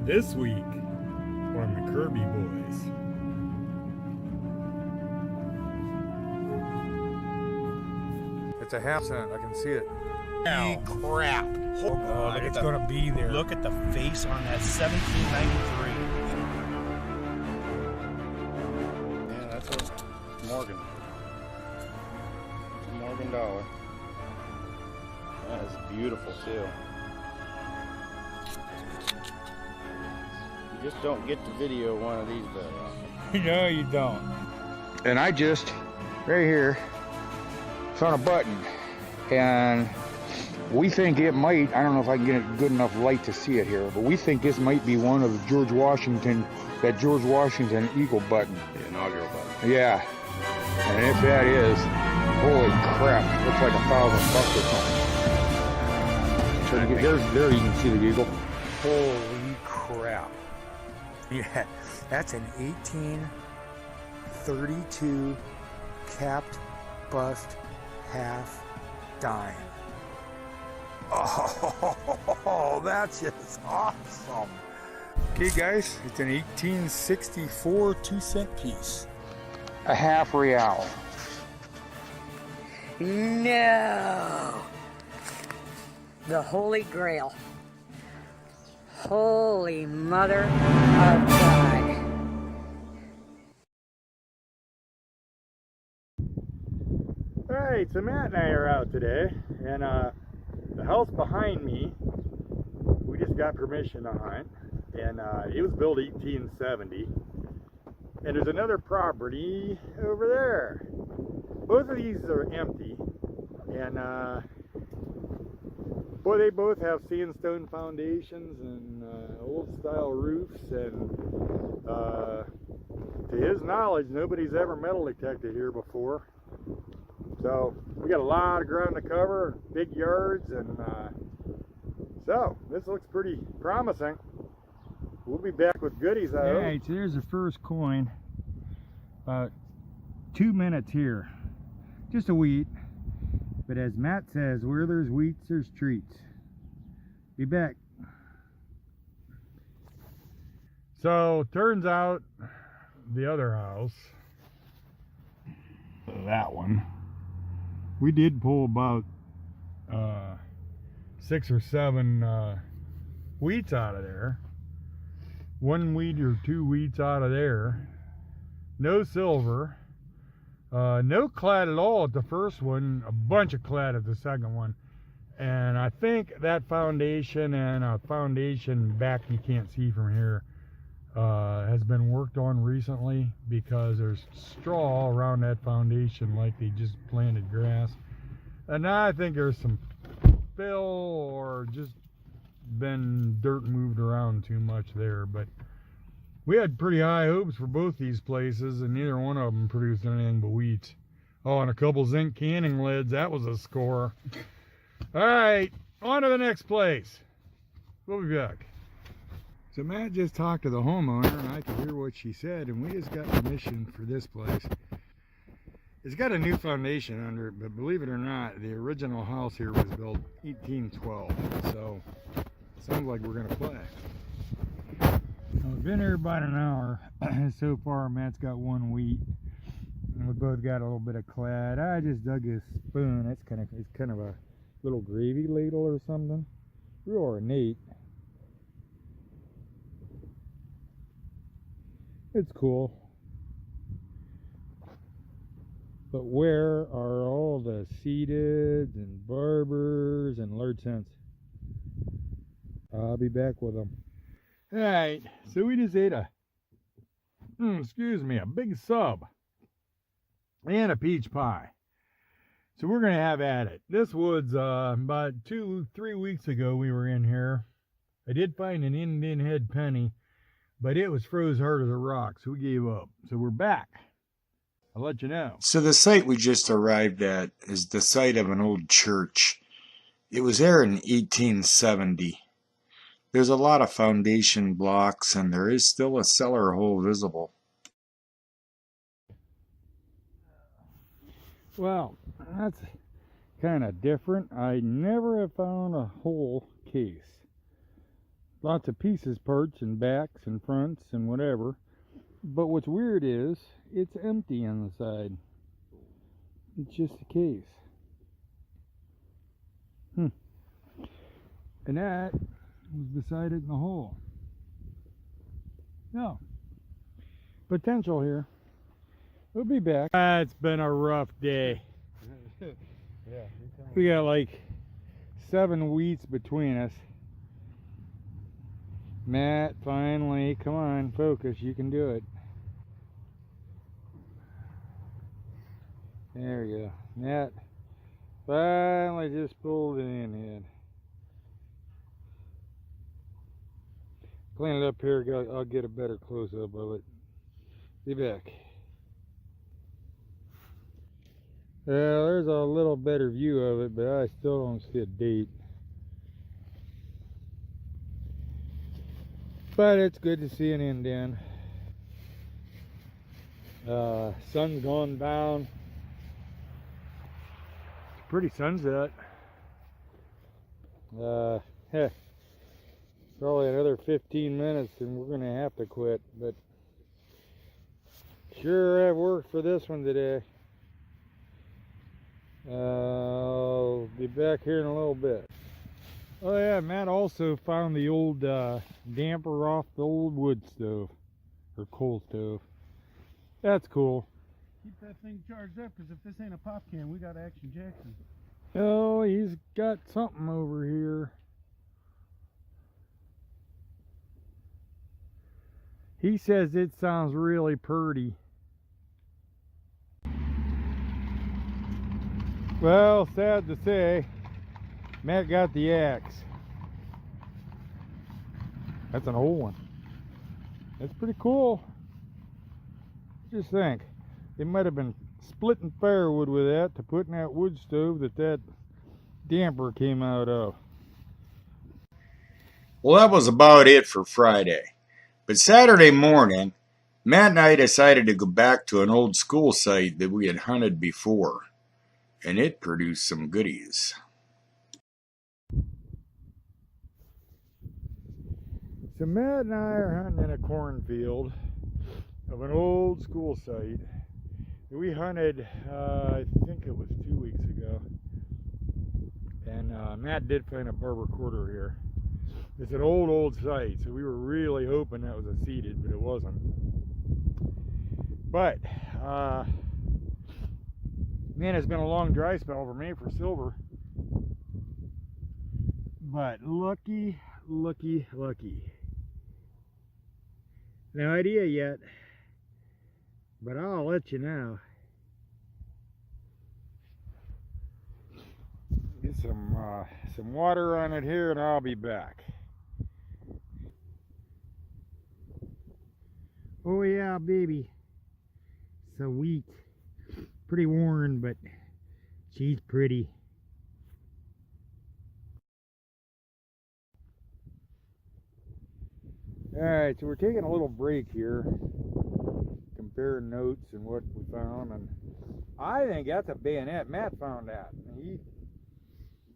This week on the Kirby Boys. It's a half cent. I can see it. Holy crap. Oh God, it's gonna be there. Look at the face on that 1793. Yeah, that's a Morgan. It's a Morgan dollar. That is beautiful too. You just don't get to video one of these very often. No, you don't. And I just, right here, found a button. And we think it might, I don't know if I can get a good enough light to see it here, but we think this might be one of the George Washington Eagle button. The inaugural button. Yeah. And if that is, holy crap, looks like $1,000 or something. So there you can see the eagle. Holy crap. Yeah, that's an 1832 capped bust half dime. Oh, that's just awesome. Okay guys, it's an 1864 2-cent piece. A half real. No. The Holy Grail. Holy Mother of God. Alright, so Matt and I are out today, and the house behind me, we just got permission to hunt, and it was built 1870. And there's another property over there. Both of these are empty, and boy, they both have sandstone foundations and old style roofs, and to his knowledge, nobody's ever metal detected here before. So we got a lot of ground to cover, big yards, and so this looks pretty promising. We'll be back with goodies, I hope. Alright, so there's the first coin. About 2 minutes here. Just a wheat. But as Matt says, where there's wheats, there's treats. Be back. So, turns out the other house, that one, we did pull about 6 or 7 wheats out of there. 1 wheat or 2 wheats out of there. No silver. No clad at all at the first one. A bunch of clad at the second one. And I think that foundation and a foundation back you can't see from here has been worked on recently, because there's straw around that foundation like they just planted grass. And now I think there's some fill or just been dirt moved around too much there. But we had pretty high hopes for both these places, and neither one of them produced anything but wheat. Oh, and a couple zinc canning lids. That was a score. All right, on to the next place. We'll be back. So Matt just talked to the homeowner, and I could hear what she said, and we just got permission for this place. It's got a new foundation under it, but believe it or not, the original house here was built 1812. So sounds like we're gonna play. I've been here about an hour. So far, Matt's got 1 wheat, and we both got a little bit of clad. I just dug this spoon. It's kind of a little gravy ladle or something. Real ornate. It's cool. But where are all the seededs and barbers and lard cents? I'll be back with them. Alright, so we just ate a big sub and a peach pie. So we're gonna have at it. This was about 2-3 weeks ago we were in here. I did find an Indian head penny, but it was froze hard as a rock, so we gave up. So we're back. I'll let you know. So the site we just arrived at is the site of an old church. It was there in 1870. There's a lot of foundation blocks, and there is still a cellar hole visible. Well, that's kind of different. I never have found a whole case. Lots of pieces, parts and backs and fronts and whatever. But what's weird is it's empty on the side. It's just a case. And that was beside it in the hole. No. Potential here. We'll be back. It's been a rough day. Yeah. We got like 7 wheats between us. Matt, finally, come on, focus, you can do it. There we go. Matt finally just pulled it in here. Clean it up here, I'll get a better close-up of it. Be back. Well, there's a little better view of it, but I still don't see a date. But it's good to see an indent. Sun's gone down. It's a pretty sunset. Probably another 15 minutes and we're gonna have to quit, but sure have worked for this one today. I'll be back here in a little bit. Oh yeah, Matt also found the old damper off the old wood stove, or coal stove. That's cool. Keep that thing charged up, because if this ain't a pop can, we got Action Jackson. Oh, he's got something over here. He says it sounds really purty. Well, sad to say, Matt got the axe. That's an old one. That's pretty cool. Just think, they might have been splitting firewood with that to put in that wood stove that damper came out of. Well, that was about it for Friday. But Saturday morning, Matt and I decided to go back to an old school site that we had hunted before. And it produced some goodies. So Matt and I are hunting in a cornfield of an old school site that we hunted, I think it was 2 weeks ago. And Matt did find a barber quarter here. It's an old site, so we were really hoping that was a seeded, but it wasn't. But man, it's been a long dry spell for me for silver. But lucky. No idea yet, but I'll let you know. Get some water on it here and I'll be back. Oh yeah, baby. Sweet. Pretty worn, but she's pretty. Alright, so we're taking a little break here, comparing notes and what we found, and I think that's a bayonet. Matt found that, and he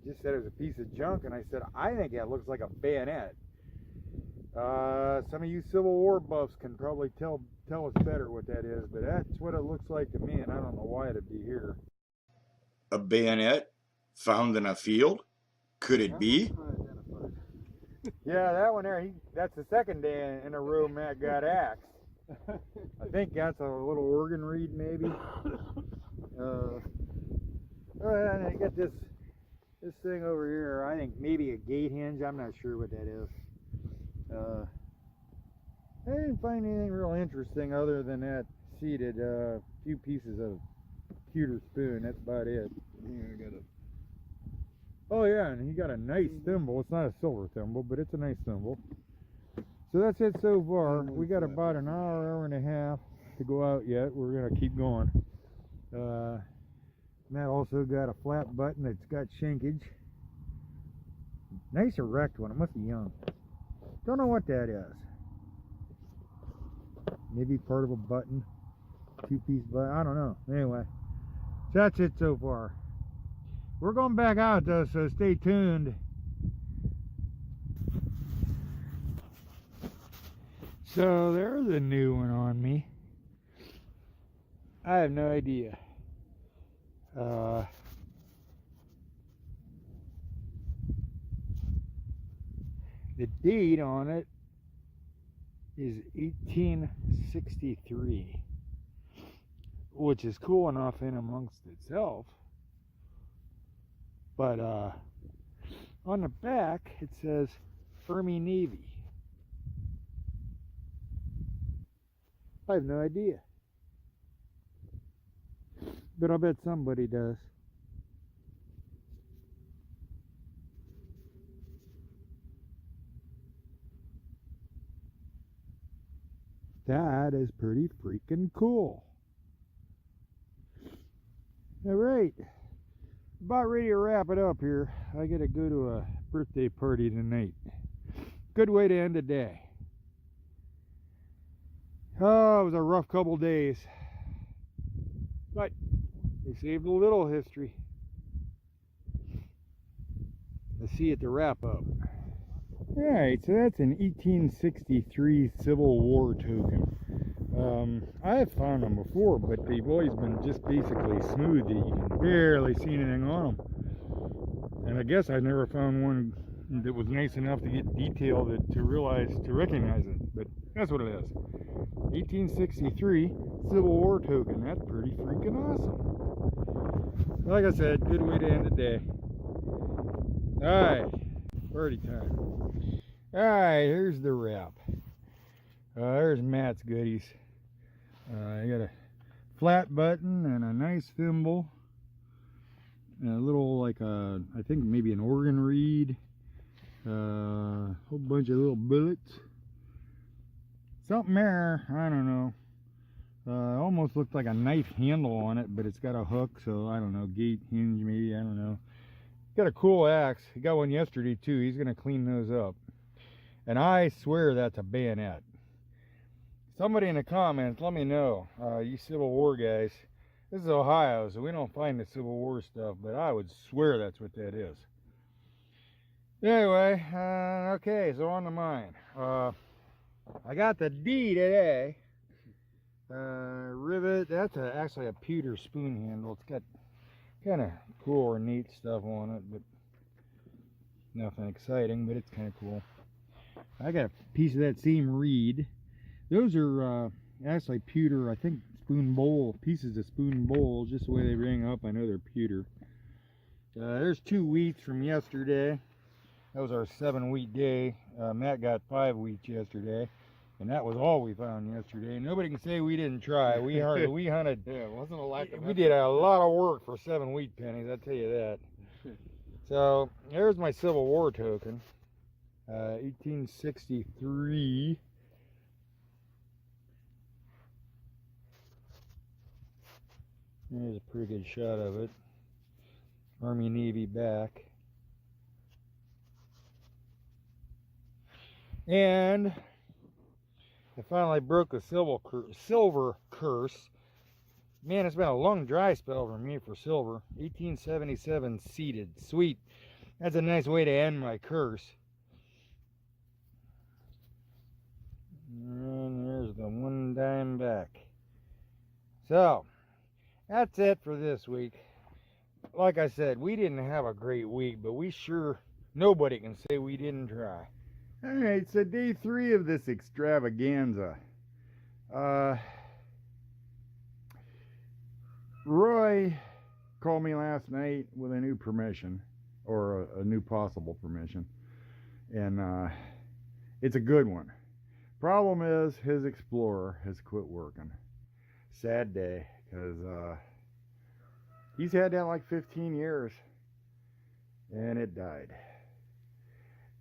just said it was a piece of junk, and I said, I think that looks like a bayonet. Some of you Civil War buffs can probably tell us better what that is, but that's what it looks like to me, and I don't know why it'd be here. A bayonet found in a field? Could it be? Yeah, that one there, that's the second day in a row Matt got axed. I think that's a little organ reed, maybe. I got this thing over here, I think maybe a gate hinge, I'm not sure what that is. I didn't find anything real interesting other than that seeded few pieces of pewter spoon, that's about it. Oh yeah, and he got a nice thimble. It's not a silver thimble, but it's a nice thimble. So that's it so far. We got about an hour and a half to go out yet. We're gonna keep going. Matt also got a flat button that's got shankage. Nice erect one. It must be young. Don't know what that is. Maybe part of a button. 2-piece button. I don't know. Anyway, so that's it so far. We're going back out though, so stay tuned. So there's a new one on me. I have no idea. The date on it is 1863, which is cool enough in amongst itself. But on the back it says Army Navy. I have no idea. But I'll bet somebody does. That is pretty freaking cool. Alright. About ready to wrap it up here. I gotta go to a birthday party tonight. Good way to end the day. Oh, it was a rough couple days. But they saved a little history. Let's see at the wrap up. Alright, so that's an 1863 Civil War token. I have found them before, but they've always been just basically smooth that you can barely see anything on them. And I guess I never found one that was nice enough to get detail to recognize it. But that's what it is. 1863 Civil War token. That's pretty freaking awesome. Like I said, good way to end the day. Alright, party time. Alright, here's the wrap. There's Matt's goodies. I got a flat button and a nice thimble. And a little, like I think maybe an organ reed. Whole bunch of little bullets. Something there, I don't know. Almost looked like a knife handle on it, but it's got a hook, so I don't know, gate hinge maybe, I don't know. Got a cool axe. He got one yesterday too. He's gonna clean those up. And I swear that's a bayonet. Somebody in the comments, let me know. You Civil War guys. This is Ohio, so we don't find the Civil War stuff, but I would swear that's what that is. Anyway, okay, so on to mine. I got the D today. Rivet, that's actually a pewter spoon handle. It's got kind of cool or neat stuff on it, but nothing exciting, but it's kind of cool. I got a piece of that same reed. Those are actually pewter, I think spoon bowl, pieces of spoon bowl, just the way they ring up. I know they're pewter. There's 2 wheats from yesterday. That was our 7-wheat day. Matt got 5 wheats yesterday, and that was all we found yesterday. Nobody can say we didn't try. We hunted. Yeah, it wasn't a lack of effort. We did a lot of work for 7 wheat pennies, I'll tell you that. So there's my Civil War token. 1863. There's a pretty good shot of it. Army Navy back. And I finally broke the silver curse. Man, it's been a long dry spell for me for silver. 1877 seeded. Sweet. That's a nice way to end my curse. And there's the 1 dime back. So, that's it for this week. Like I said, we didn't have a great week, but we sure, nobody can say we didn't try. Alright, so day 3 of this extravaganza. Roy called me last night with a new permission, or a new possible permission, and it's a good one. Problem is, his Explorer has quit working. Sad day, because he's had that like 15 years, and it died.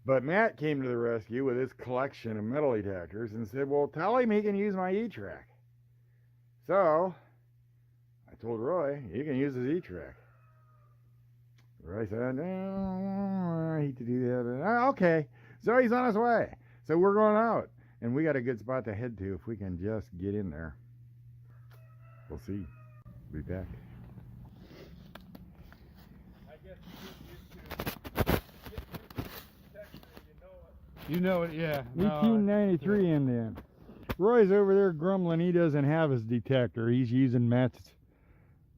But Matt came to the rescue with his collection of metal detectors and said, well, tell him he can use my E-Track. So I told Roy, he can use his E-Track. Roy said, I hate to do that, but okay. So he's on his way. So we're going out, and we got a good spot to head to if we can just get in there. We'll see. Be back. You know it, yeah. 1893 Indian. Roy's over there grumbling he doesn't have his detector. He's using Matt's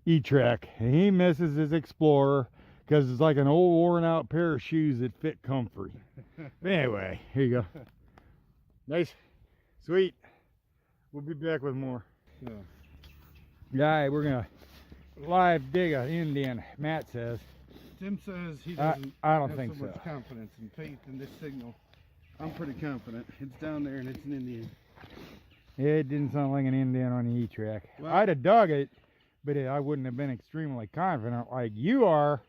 E-Track. And he misses his Explorer because it's like an old worn out pair of shoes that fit comfy. But anyway, here you go. Nice. Sweet. We'll be back with more. Yeah. Yeah, we're going to live dig an Indian, Matt says. Tim says he doesn't I don't have think so much so. confidence and faith in this signal. I'm pretty confident. It's down there and it's an Indian. It didn't sound like an Indian on the E-Track. Well, I'd have dug it, but I wouldn't have been extremely confident like you are.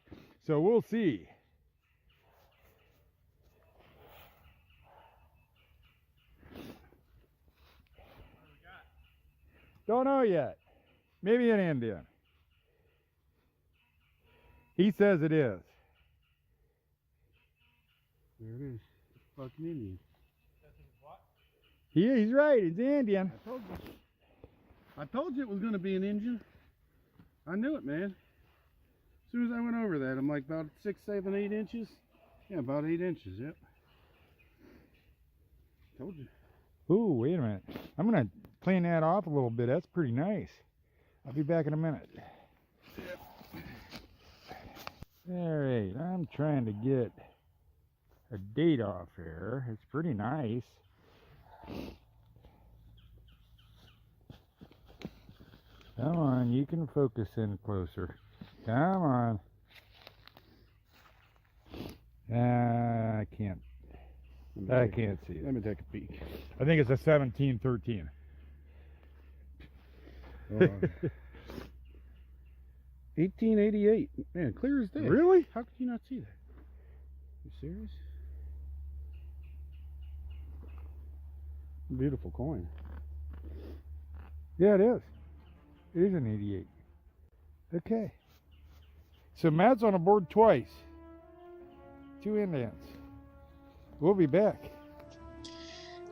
So we'll see. Don't know yet. Maybe an Indian. He says it is. there it is. It's fucking Indian. He's right. It's Indian. I told you. I told you it was going to be an Indian. I knew it, man. As soon as I went over that, I'm like about 6, 7, 8 inches. Yeah, about 8 inches. Yep. Told you. Ooh, wait a minute. I'm going to clean that off a little bit. That's pretty nice. I'll be back in a minute. Alright, I'm trying to get a date off here. It's pretty nice. Come on, you can focus in closer. Come on. I can't see it. Let me take a peek. I think it's a 1713. Oh, 1888. Man, clear as day. Really? How could you not see that? You serious? Beautiful coin. Yeah, it is. It is an 88. Okay. So Matt's on a board twice. 2 Indians. We'll be back.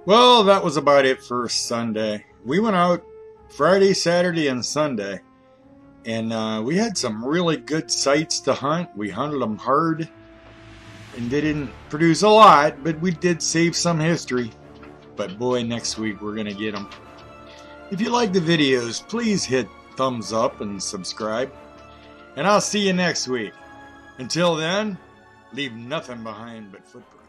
Well, that was about it for Sunday. We went out Friday, Saturday, and Sunday. And we had some really good sites to hunt. We hunted them hard. And they didn't produce a lot, but we did save some history. But boy, next week we're going to get them. If you like the videos, please hit thumbs up and subscribe. And I'll see you next week. Until then, leave nothing behind but footprints.